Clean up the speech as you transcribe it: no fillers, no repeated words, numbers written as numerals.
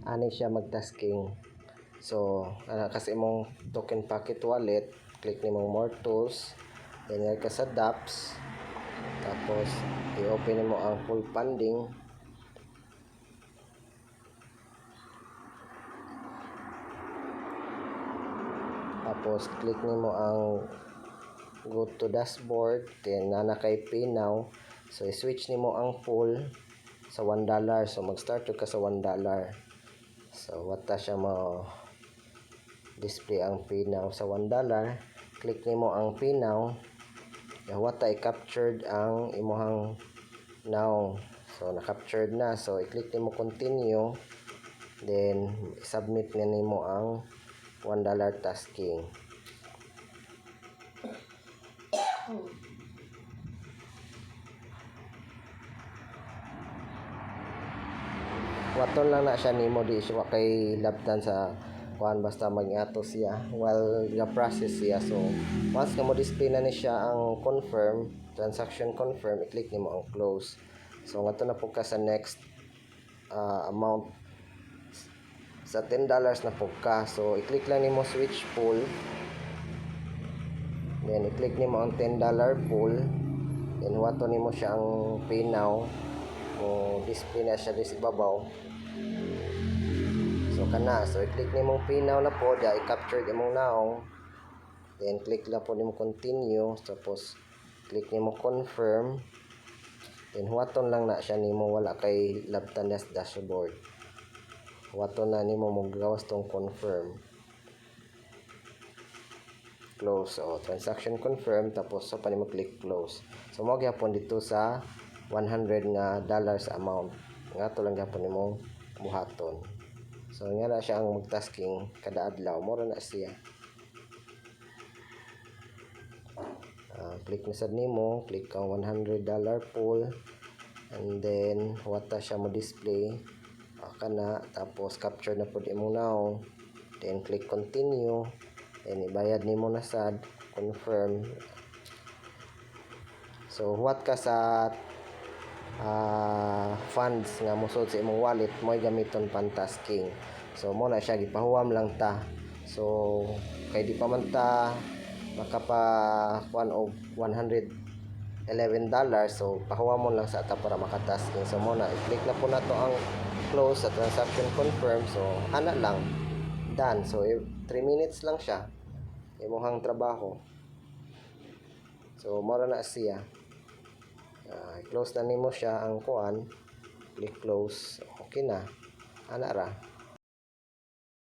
ani siya magtasking. So kasi imong token packet wallet, click nimo more tools, then ka sa dApps, tapos i-open mo ang full funding. Tapos click nimo ang go to dashboard, then nana kay pay now. So i-switch nimo ang full sa $1. So mag-start ka sa $1. So wata siya mo display ang pay now sa $1. Click nimo ang pay now. Wata i-captured ang imuhang now. So na-captured na. So i-click nimo continue. Then submit na nimo ang $1 tasking. Waton lang na siya nimo, di siya kay labtan sa kuan, basta mag-ato siya while ga-process siya. So once nga mo display na ni siya ang confirm, transaction confirm, i-click nimo ang close. So ngato na po ka sa next amount sa $10 na po ka. So i-click lang nimo switch pool, then i-click nimo ang $10 pool, then wato nimo siya ang pay now. O display na siya sa ibabaw. So kana, so i-click nimo pay now na po, dia i-capture imong naong, then click lang po nimo continue, tapos click nimo confirm, then huwaton lang na siya nimo, wala kay labtan na dashboard. Huwaton na nimo magawas tong confirm, close. So transaction confirm, tapos so pa nimo click close. So mo gyapon dito sa $100 nga dollars amount nga to lang gyapon nimo buhaton. So nga na siya ang magtasking kada adlaw, mora na siya. Click na sad nimo, click ang $100 pool, and then wata siya mo display kana, tapos capture na pud imong now, then click continue, then ibayad nimo na sad, confirm. So what ka sa funds nga musod sa imong wallet mo'y gamiton pan tasking. So mo na siya, gipahuwam lang ta. So kay di pa man ta makapa kuan og $111, so pahuwam mo lang sa ata para makatasking. So mo na i-click na po nato ang close sa transaction confirm. So ana lang, done. So 3 minutes lang siya imong trabaho. So mora na siya. I-close na nimo siya ang kuan, click close, okay na, ana ra.